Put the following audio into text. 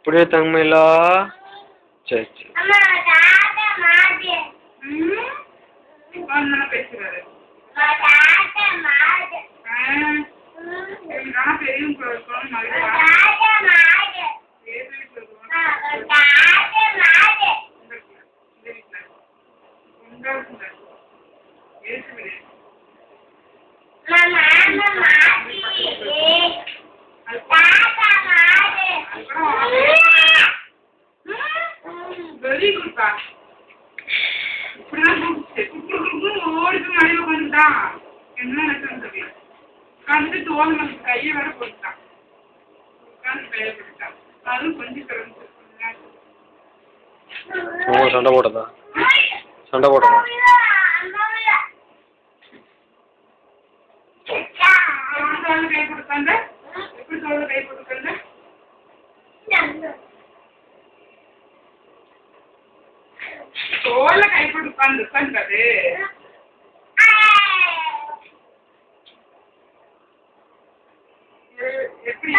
Punya tang mela, cek. Very good, pa. ஓடிட்டு மழையில வந்துட்டா என்ன நடக்குன்னு தெரியல. உட்காந்து தோல் நமக்கு கையை வேற போட்டுட்டான். உட்காந்து கையை போட்டுட்டான். அதுவும் கொஞ்சம் கிடந்து சண்டை போட்டதா சண்டை போட்டதா கை கொடுத்தாங்க. எப்படி தோல் கை போட்டுக்கல தோல்ல கை போட்டு உட்காந்துருக்காது. எப்படி